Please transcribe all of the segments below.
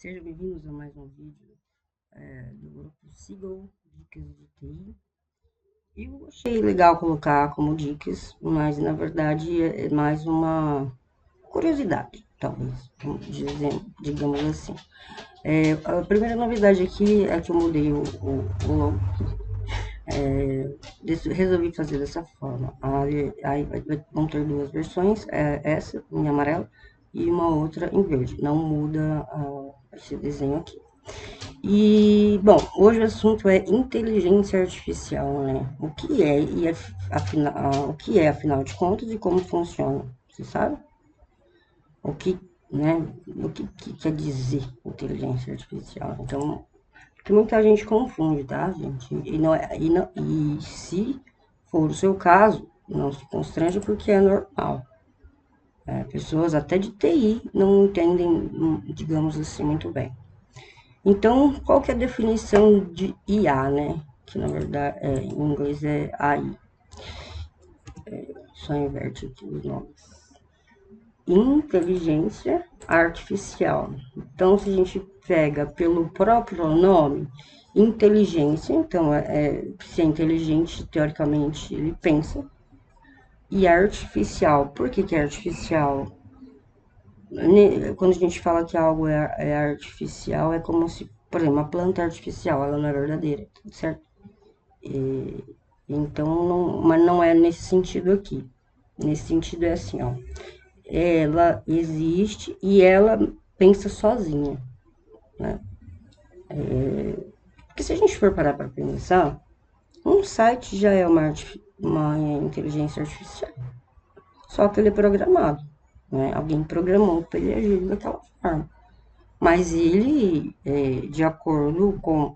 Sejam bem-vindos a mais um vídeo do grupo Seagull Dicas de TI. Eu achei legal colocar como dicas, mas na verdade é mais uma curiosidade, talvez, digamos assim. A primeira novidade aqui é que eu mudei o logo. Resolvi fazer dessa forma. Aí vão ter duas versões, essa em amarelo e uma outra em verde. Não muda esse desenho aqui. E, bom, hoje o assunto é inteligência artificial, né? O que é o que é, afinal de contas, e como funciona? Você sabe? O que, né? O que quer dizer inteligência artificial? Então, porque muita gente confunde, tá, gente? E se for o seu caso, não se constrange porque é normal. Pessoas até de TI não entendem, digamos assim, muito bem. Então, qual que é a definição de IA, né? Que na verdade em inglês é AI. Só inverte aqui os nomes. Inteligência artificial. Então, se a gente pega pelo próprio nome, inteligência, então se é inteligente, teoricamente ele pensa. E artificial, por que é artificial? Quando a gente fala que algo é artificial, é como se, por exemplo, uma planta artificial, ela não é verdadeira, certo? Então, mas não é nesse sentido aqui. Nesse sentido é assim, ó. Ela existe e ela pensa sozinha, né? Porque se a gente for parar para pensar, um site já é uma inteligência artificial. Só que ele é programado, né? Alguém programou para ele agir daquela forma. Mas ele, de acordo com,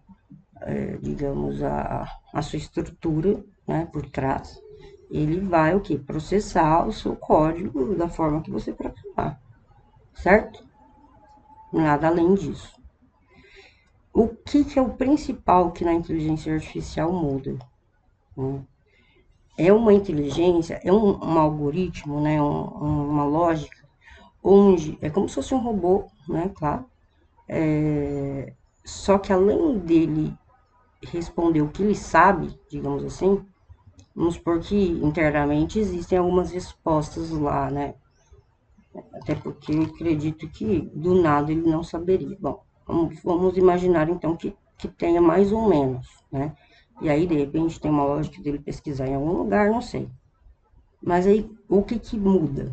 digamos, a sua estrutura, né, por trás, ele vai o que? Processar o seu código da forma que você programar, certo? Nada além disso. O que é o principal que na inteligência artificial muda? Né? É uma inteligência, é um algoritmo, né, uma lógica, onde é como se fosse um robô, né, claro, só que além dele responder o que ele sabe, digamos assim, vamos supor que internamente existem algumas respostas lá, né? Até porque eu acredito que do nada ele não saberia. Bom, vamos imaginar então que tenha mais ou menos, né? E aí, de repente, tem uma lógica dele pesquisar em algum lugar, não sei. Mas aí, o que muda?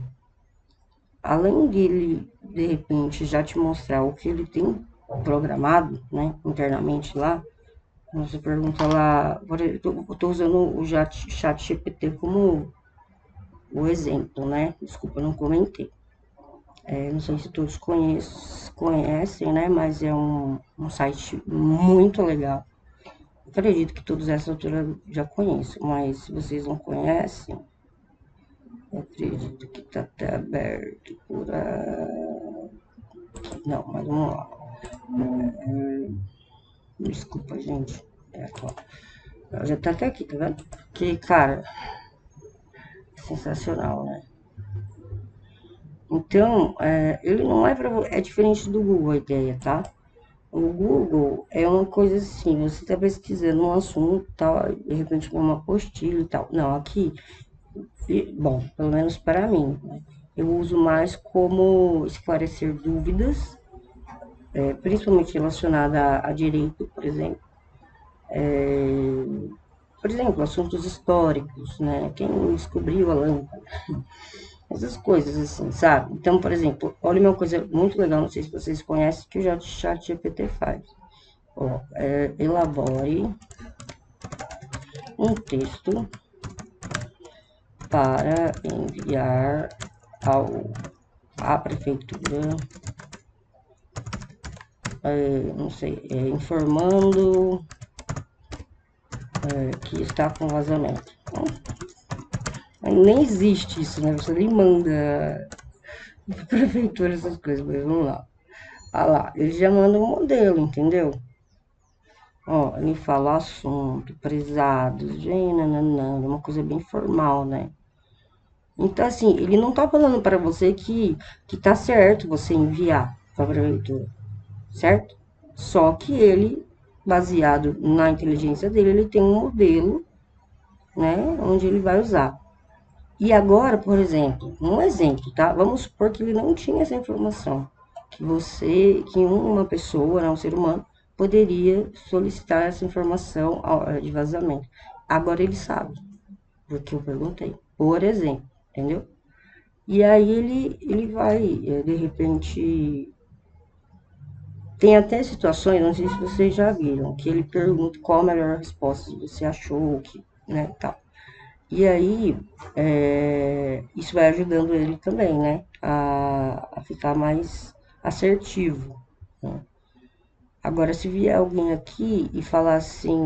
Além dele, de repente, já te mostrar o que ele tem programado, né, internamente lá, você pergunta lá, eu tô usando o chat GPT como o exemplo, né? Desculpa, eu não comentei. Não sei se todos conhecem, né? Mas é um site muito legal. Acredito que todos essa altura já conheçam, mas se vocês não conhecem, eu acredito que tá até aberto por não, mas vamos lá. Desculpa, gente. Já tá até aqui, tá vendo? Que, cara, sensacional, né? Então, ele não é é diferente do Google a ideia, tá? O Google é uma coisa assim, você está pesquisando um assunto, tal, de repente vem uma apostila e tal. Não, aqui, bom, pelo menos para mim, né? Eu uso mais como esclarecer dúvidas, principalmente relacionada a direito, por exemplo. Por exemplo, assuntos históricos, né? Quem descobriu a lâmpada? Essas coisas assim, sabe? Então, por exemplo, olha uma coisa muito legal, não sei se vocês conhecem, que o ChatGPT faz. Ó, elabore um texto para enviar à prefeitura, não sei, informando que está com vazamento. Nem existe isso, né? Você nem manda para prefeitura essas coisas, mas vamos lá. Ah lá, ele já manda um modelo, entendeu? Ó, ele fala assunto, prezados, uma coisa bem formal, né? Então, assim, ele não tá falando para você que tá certo você enviar para a prefeitura. certo? Só que ele, baseado na inteligência dele, ele tem um modelo, né, onde ele vai usar. E agora, por exemplo, um exemplo, tá? Vamos supor que ele não tinha essa informação, que uma pessoa, né, um ser humano, poderia solicitar essa informação de vazamento. Agora ele sabe, porque eu perguntei, por exemplo, entendeu? E aí ele vai, de repente, tem até situações, não sei se vocês já viram, que ele pergunta qual a melhor resposta você achou, que, né, tal. E aí, isso vai ajudando ele também, né, a ficar mais assertivo, né? Agora, se vier alguém aqui e falar assim,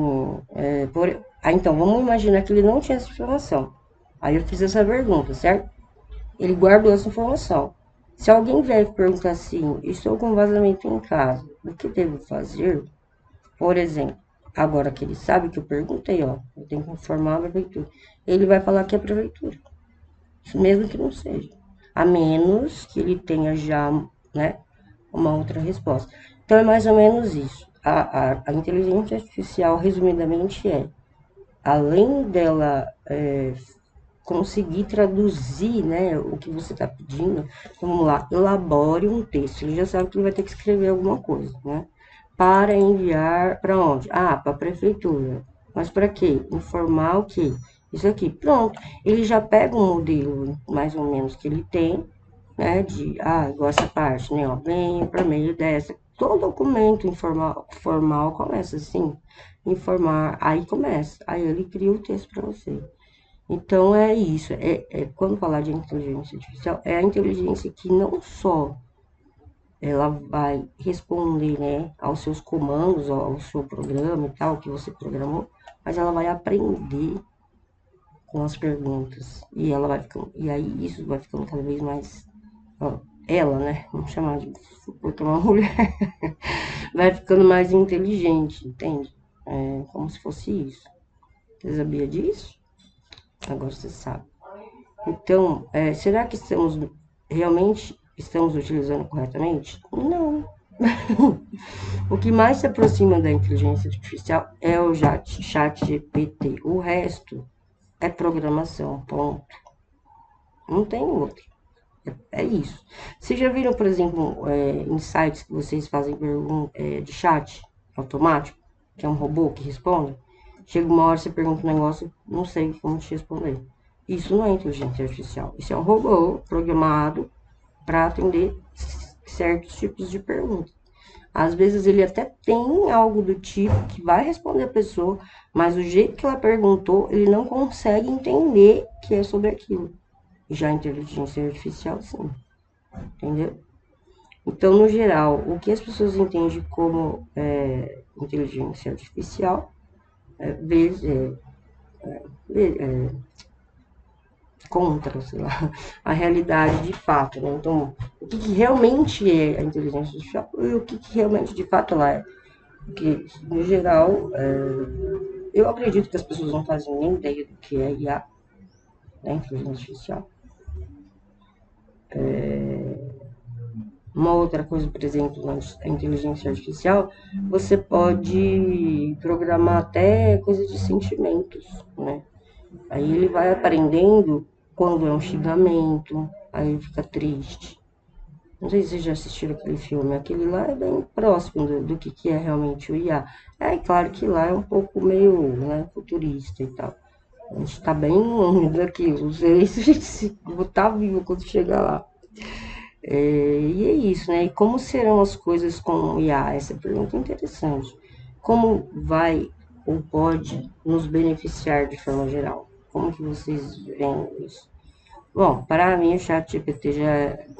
então, vamos imaginar que ele não tinha essa informação. Aí eu fiz essa pergunta, certo? Ele guardou essa informação. Se alguém vier perguntar assim, estou com vazamento em casa, o que devo fazer? Por exemplo, agora que ele sabe que eu perguntei, ó, eu tenho que informar a prefeitura. Ele vai falar que é a prefeitura, mesmo que não seja. A menos que ele tenha já, né, uma outra resposta. Então é mais ou menos isso. A inteligência artificial, resumidamente, além dela conseguir traduzir, né, o que você está pedindo, então, vamos lá, elabore um texto. Ele já sabe que ele vai ter que escrever alguma coisa, né? Para enviar para onde? Ah, para a prefeitura. Mas para quê? Informar o quê? Isso aqui. Pronto. Ele já pega um modelo, mais ou menos, que ele tem, né? Igual essa parte, né? Ó, vem para meio dessa. Todo documento formal começa assim. Informar. Aí começa. Aí ele cria o texto para você. Então é isso. Quando falar de inteligência artificial, é a inteligência que não só ela vai responder, né, aos seus comandos, ao seu programa e tal, que você programou, mas ela vai aprender com as perguntas. E ela vai ficando, e aí isso vai ficando cada vez mais, ó, ela, né, vamos chamar de, porque é uma mulher, vai ficando mais inteligente, entende? É como se fosse isso. Você sabia disso? Agora você sabe. Então, será que realmente estamos utilizando corretamente? Não. O que mais se aproxima da inteligência artificial é o chat GPT. O resto é programação, ponto. Não tem outro. É isso. Vocês já viram, por exemplo, em sites que vocês fazem de chat automático, que é um robô que responde? Chega uma hora você pergunta um negócio, não sei como te responder. Isso não é inteligência artificial. Isso é um robô programado para atender certos tipos de perguntas. Às vezes ele até tem algo do tipo que vai responder a pessoa, mas o jeito que ela perguntou, ele não consegue entender que é sobre aquilo. Já a inteligência artificial, sim. Entendeu? Então, no geral, o que as pessoas entendem como inteligência artificial é, contra, sei lá, a realidade de fato, né? Então, o que realmente é a inteligência artificial e o que realmente de fato ela é. Porque, no geral, eu acredito que as pessoas não fazem nem ideia do que é IA, né, inteligência artificial. Uma outra coisa, por exemplo, na inteligência artificial, você pode programar até coisa de sentimentos, né? Aí ele vai aprendendo quando é um xingamento, aí ele fica triste. Não sei se vocês já assistiram aquele filme, aquele lá é bem próximo do que é realmente o IA. É claro que lá é um pouco meio, né, futurista e tal. A gente tá bem longe daquilo, não sei se a gente vou estar vivo quando chegar lá. E é isso, né? E como serão as coisas com o IA? Essa pergunta é interessante. Como vai ou pode nos beneficiar de forma geral? Como que vocês veem isso? Bom, para mim o chat GPT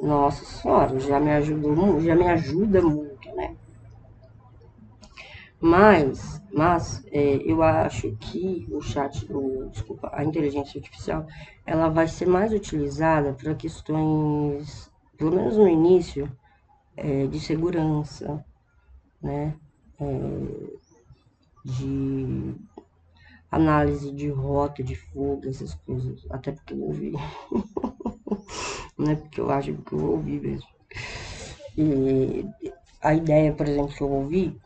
nossa senhora, já me ajuda muito, né? Mas eu acho que desculpa, a inteligência artificial, ela vai ser mais utilizada para questões, pelo menos no início, de segurança, né? De análise de rota de fuga, essas coisas. Até porque eu ouvi, não é porque eu acho que eu ouvi mesmo. a ideia, por exemplo, que eu ouvi,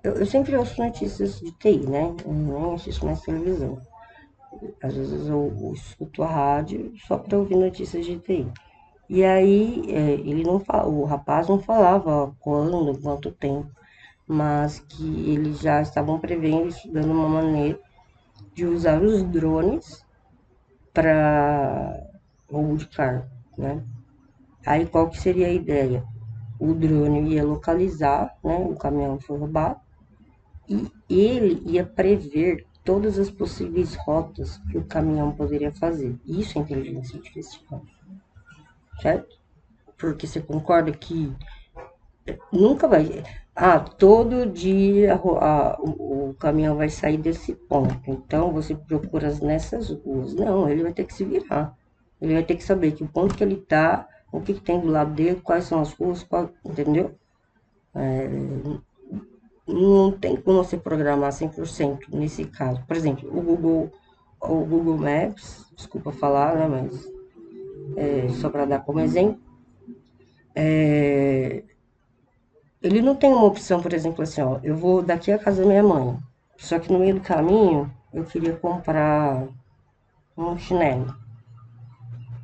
eu sempre ouço notícias de TI, né? Eu nem assisto mais televisão. Às vezes eu escuto a rádio só para ouvir notícias de TI. E aí, ele não fala, o rapaz não falava quando, quanto tempo, mas que eles já estavam prevendo, estudando uma maneira de usar os drones para roubo de carro, né? Aí qual que seria a ideia? O drone ia localizar, né, o caminhão que foi roubado, e ele ia prever todas as possíveis rotas que o caminhão poderia fazer. Isso é inteligência artificial, certo? Porque você concorda que nunca vai. Ah, todo dia o caminhão vai sair desse ponto. Então você procura nessas ruas. Não, ele vai ter que se virar. Ele vai ter que saber que o ponto que ele tá, o que, que tem do lado dele, quais são as ruas, entendeu? Não tem como você programar 100% nesse caso. Por exemplo, o Google Maps, desculpa falar, né, mas só para dar como exemplo, é, ele não tem uma opção, por exemplo, assim, ó, eu vou daqui à casa da minha mãe, só que no meio do caminho eu queria comprar um chinelo.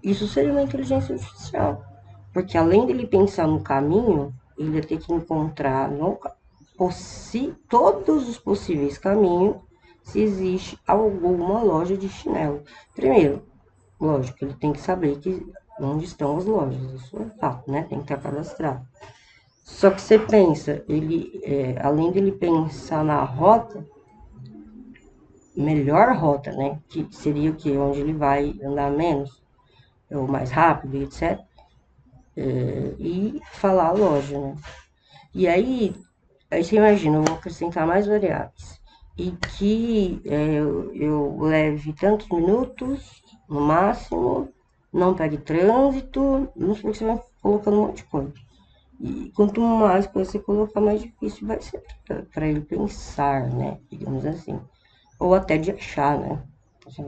Isso seria uma inteligência artificial, porque além dele pensar no caminho, ele ia ter que encontrar todos os possíveis caminhos se existe alguma loja de chinelo. Primeiro, lógico, ele tem que saber onde estão as lojas, isso é fato, né? Tem que estar cadastrado. Só que você pensa, além dele pensar na rota, melhor rota, né? Que seria o que? Onde ele vai andar menos, ou mais rápido, etc. E falar a loja, né? E aí você imagina, eu vou acrescentar mais variáveis. E que eu leve tantos minutos, no máximo, não pegue trânsito, não sei que você vai colocando um monte de coisa. E quanto mais coisa você colocar, mais difícil vai ser para ele pensar, né? Digamos assim. Ou até de achar, né? Você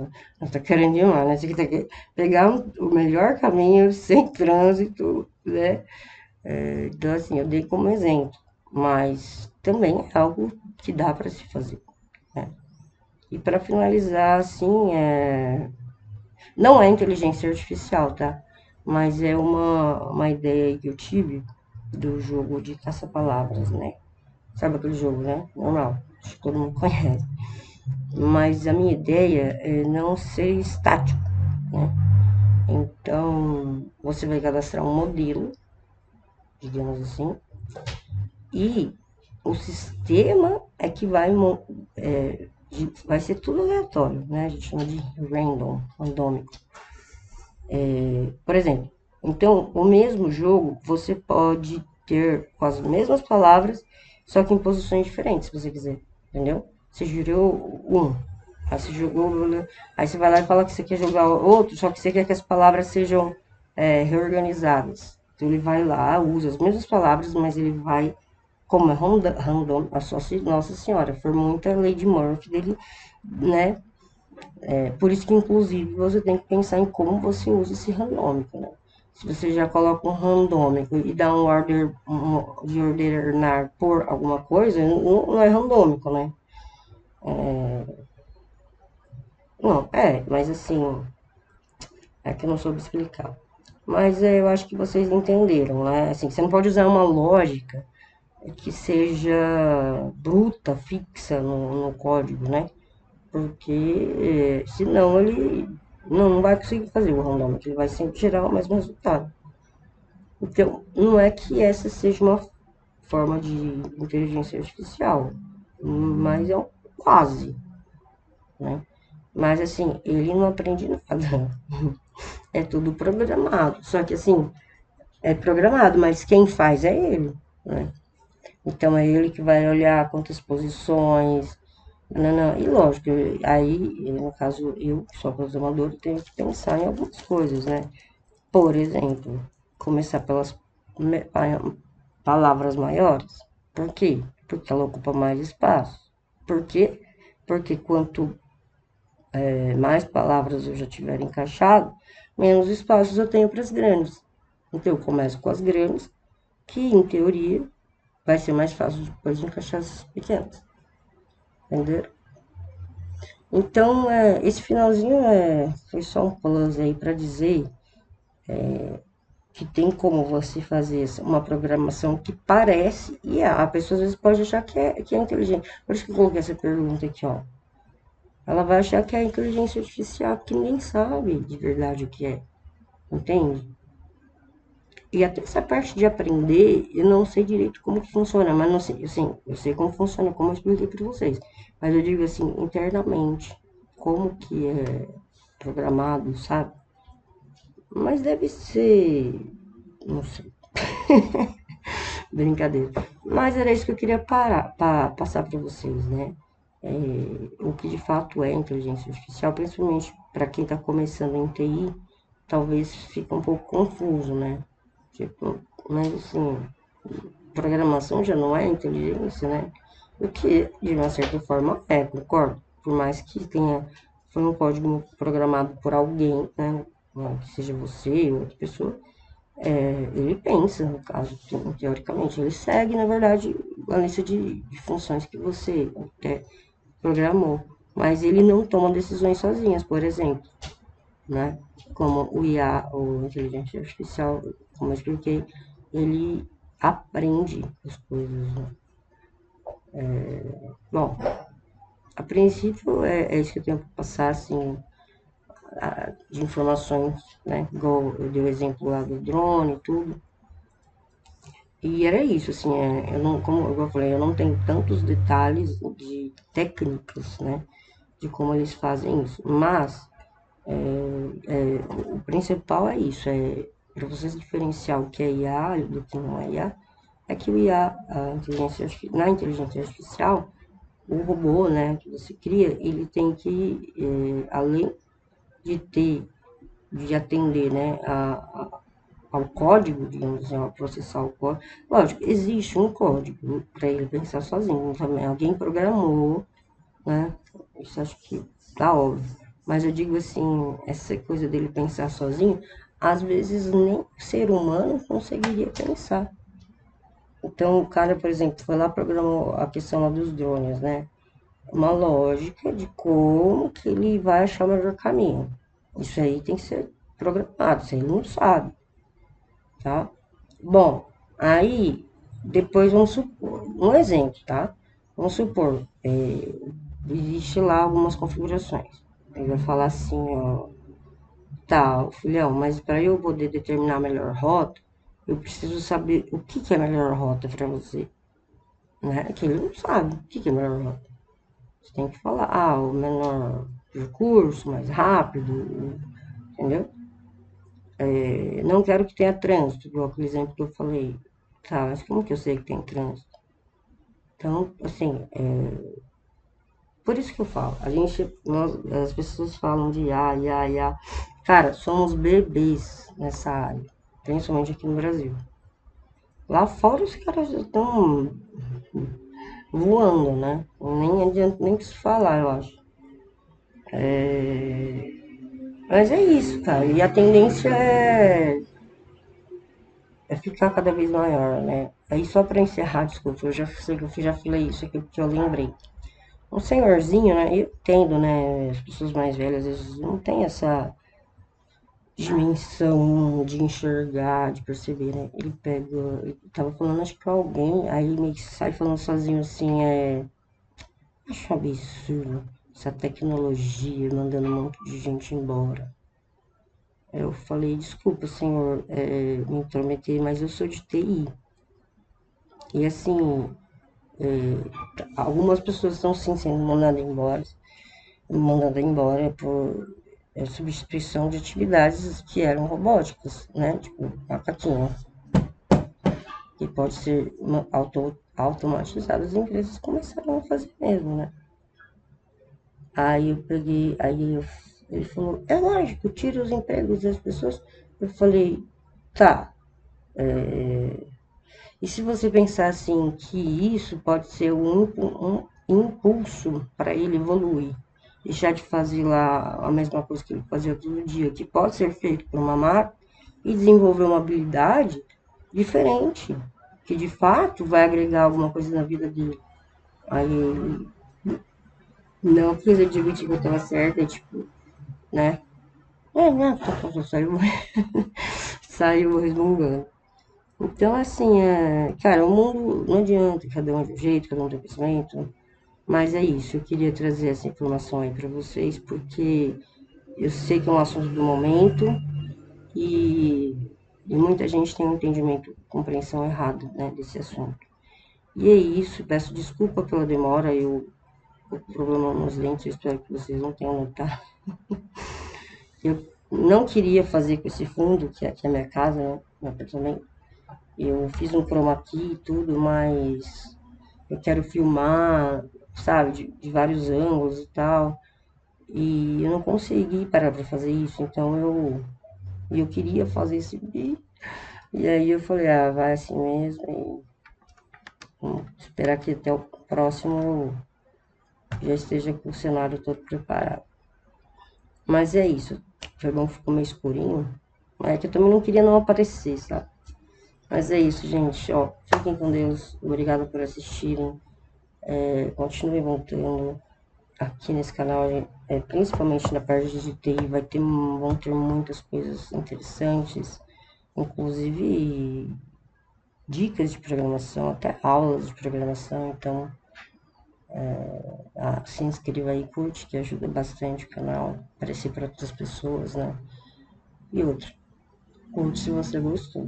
tá querendo demais, né? Você tem que pegar o melhor caminho sem trânsito, né? Então, assim, eu dei como exemplo. Mas também é algo que dá para se fazer, né? E para finalizar, assim, não é inteligência artificial, tá? Mas é uma ideia que eu tive do jogo de caça-palavras, né? Sabe aquele jogo, né? Normal, acho que todo mundo conhece. Mas a minha ideia é não ser estático, né? Então, você vai cadastrar um modelo, digamos assim, e o sistema é que vai ser tudo aleatório, né? A gente chama de randômico. Por exemplo, então, o mesmo jogo você pode ter com as mesmas palavras, só que em posições diferentes, se você quiser, entendeu? Você jurou um, aí você jogou, aí você vai lá e fala que você quer jogar outro, só que você quer que as palavras sejam reorganizadas. Então ele vai lá, usa as mesmas palavras, mas ele vai, como é random, Nossa Senhora, foi muita Lady Murphy dele, né? Por isso que, inclusive, você tem que pensar em como você usa esse randômico, né? Se você já coloca um randômico e dá de ordenar por alguma coisa, não é randômico, né? Não, mas assim, é que eu não soube explicar. Mas eu acho que vocês entenderam, né? Assim, você não pode usar uma lógica que seja bruta, fixa no código, né? Porque senão ele não vai conseguir fazer o randômico, ele vai sempre gerar o mesmo resultado. Então, não é que essa seja uma forma de inteligência artificial, mas é um quase, né? Mas assim, ele não aprende nada. É tudo programado. Só que assim, é programado, mas quem faz é ele, né? Então é ele que vai olhar quantas posições. Não. E lógico, aí, no caso, eu, que sou programador, tenho que pensar em algumas coisas, né? Por exemplo, começar pelas palavras maiores. Por quê? Porque ela ocupa mais espaço. Por quê? Porque quanto mais palavras eu já tiver encaixado, menos espaços eu tenho para as grandes. Então eu começo com as grandes, que em teoria vai ser mais fácil depois de encaixar essas pequenas, entendeu? Então, esse finalzinho foi só um plus aí para dizer que tem como você fazer uma programação que parece, e a pessoa às vezes pode achar que é inteligente. Por isso que eu coloquei essa pergunta aqui, ó. Ela vai achar que é inteligência artificial, porque ninguém sabe de verdade o que é, entende? E até essa parte de aprender, eu não sei direito como que funciona, mas não sei, assim, eu sei como funciona, como eu expliquei para vocês. Mas eu digo assim, internamente, como que é programado, sabe? Mas deve ser, não sei, brincadeira. Mas era isso que eu queria passar para vocês, né? O que de fato é inteligência artificial, principalmente para quem está começando em TI, talvez fique um pouco confuso, né? Tipo, mas assim, programação já não é inteligência, né? O que, de uma certa forma, concordo. Por mais que tenha, foi um código programado por alguém, né? Que seja você ou outra pessoa, ele pensa, no caso, teoricamente. Ele segue, na verdade, a lista de funções que você programou. Mas ele não toma decisões sozinhas, por exemplo, né? Como o IA, ou inteligência artificial, como eu expliquei, ele aprende as coisas, né? Bom, a princípio é isso que eu tenho para passar, assim, de informações, né? Igual eu dei o exemplo lá do drone e tudo. E era isso, assim, eu não, como eu falei, eu não tenho tantos detalhes de técnicas, né? De como eles fazem isso. Mas o principal é isso, para vocês diferenciar o que é IA do que não é IA, é que o IA, na inteligência artificial, o robô, né, que você cria, ele tem que, além de de atender, né, ao código, digamos assim, ao processar o código, lógico, existe um código para ele pensar sozinho, também alguém programou, né, isso acho que tá óbvio, mas eu digo assim, essa coisa dele pensar sozinho, às vezes nem o ser humano conseguiria pensar. Então, o cara, por exemplo, foi lá programou a questão lá dos drones, né? Uma lógica de como que ele vai achar o melhor caminho. Isso aí tem que ser programado, isso aí ele não sabe, tá? Bom, aí depois vamos supor, um exemplo, tá? Vamos supor, existe lá algumas configurações. Ele vai falar assim, ó, tá, filhão, mas para eu poder determinar a melhor rota, eu preciso saber o que é a melhor rota para você, né? Que ele não sabe o que é a melhor rota. Você tem que falar, o menor percurso, mais rápido, entendeu? Não quero que tenha trânsito, igual aquele exemplo que eu falei. Tá, mas como que eu sei que tem trânsito? Então, assim, por isso que eu falo, as pessoas falam de IA, IA, IA. Cara, somos bebês nessa área, principalmente aqui no Brasil. Lá fora os caras já estão voando, né? Nem adianta nem se falar, eu acho. Mas é isso, cara. E a tendência é ficar cada vez maior, né? Aí só para encerrar, desculpa, eu já sei que eu já falei isso aqui porque eu lembrei. Um senhorzinho, né? Eu entendo, né? As pessoas mais velhas às vezes não têm essa dimensão de enxergar, de perceber, né? Ele pega, ele tava falando acho que com alguém, aí meio que sai falando sozinho assim, acho um absurdo essa tecnologia mandando um monte de gente embora. Eu falei, desculpa, senhor, me intrometer, mas eu sou de TI. E assim, algumas pessoas estão sim sendo mandadas embora por substituição de atividades que eram robóticas, né? Tipo, macaquinha, que pode ser automatizadas, as empresas começaram a fazer mesmo, né? Aí eu peguei, ele falou, é lógico, tira os empregos das pessoas. Eu falei, tá, e se você pensar assim, que isso pode ser um impulso para ele evoluir, deixar de fazer lá a mesma coisa que ele fazia todo dia, que pode ser feito por uma máquina, e desenvolver uma habilidade diferente. que de fato vai agregar alguma coisa na vida dele. Aí não quis admitir que eu tava certa, tipo, né? Né, saiu, saiu resmungando. Então, assim, cara, o mundo não adianta, cada um é de um jeito, cada um tem um pensamento, mas é isso, eu queria trazer essa informação aí pra vocês, porque eu sei que é um assunto do momento e, e muita gente tem um entendimento, compreensão errada, né, desse assunto. E é isso, peço desculpa pela demora, o problema nos dentes, eu espero que vocês não tenham notado. Eu não queria fazer com esse fundo, que é a minha casa, né, meu apartamento. Eu fiz um chroma key e tudo, mas eu quero filmar, sabe, de vários ângulos e tal. E eu não consegui parar pra fazer isso, então eu queria fazer esse vídeo. E aí eu falei, vai assim mesmo, e esperar que até o próximo eu já esteja com o cenário todo preparado. Mas é isso, foi bom que ficou meio escurinho. É que eu também não queria não aparecer, sabe? Mas é isso, gente, ó, fiquem com Deus, obrigado por assistirem. Continuem voltando aqui nesse canal, principalmente na parte de TI, vão ter muitas coisas interessantes, inclusive dicas de programação, até aulas de programação, então se inscreva aí, curte, que ajuda bastante o canal, aparecer para outras pessoas, né? E outra, curte se você gostou,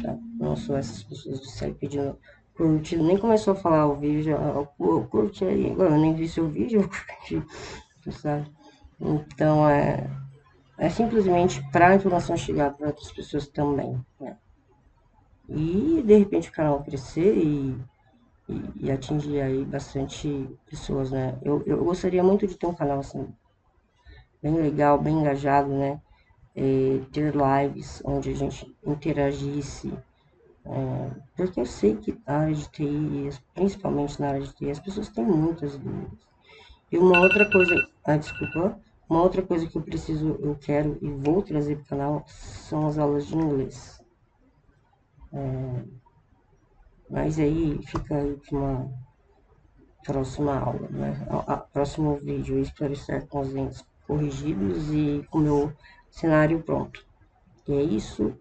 tá? Não sou essas pessoas de sair pedindo curte, nem começou a falar o vídeo, curte aí, agora eu nem vi seu vídeo, eu curti, sabe? Então, é simplesmente para a informação chegar para outras pessoas também, né? E, de repente, o canal crescer e atingir aí bastante pessoas, né? Eu gostaria muito de ter um canal, assim, bem legal, bem engajado, né? Ter lives onde a gente interagisse, porque eu sei que na área de TI, principalmente na área de TI, as pessoas têm muitas dúvidas. E uma outra coisa, desculpa, uma outra coisa que eu quero e vou trazer para o canal são as aulas de inglês. Mas aí fica aí para uma próxima aula, né? Próximo vídeo, eu espero estar com os dentes corrigidos e com o meu cenário pronto. E é isso,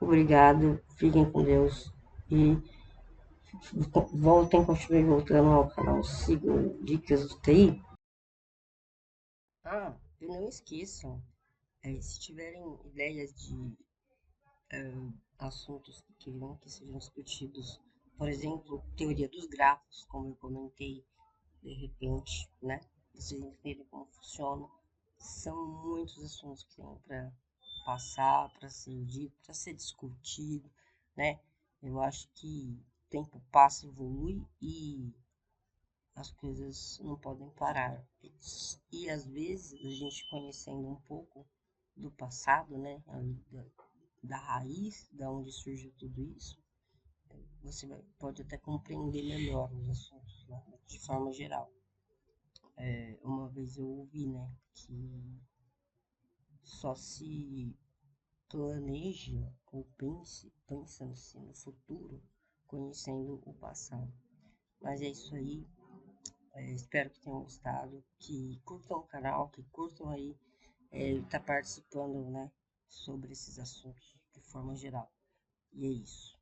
obrigado, fiquem com Deus e continuem voltando ao canal, sigam Dicas do TI. E não esqueçam, se tiverem ideias de assuntos que queriam que sejam discutidos, por exemplo, teoria dos grafos, como eu comentei, de repente, né? Vocês entenderem como funciona. São muitos assuntos que tem para passar, para ser dito, para ser discutido, né? Eu acho que o tempo passa, evolui e as coisas não podem parar. E às vezes a gente conhecendo um pouco do passado, né? Da raiz, da onde surgiu tudo isso, você pode até compreender melhor os assuntos, né, de forma geral. Uma vez eu ouvi, né, que só se planeja ou pensa-se no futuro conhecendo o passado. Mas é isso aí. Espero que tenham gostado, que curtam o canal, que curtam aí tá participando, né, sobre esses assuntos de forma geral. E é isso.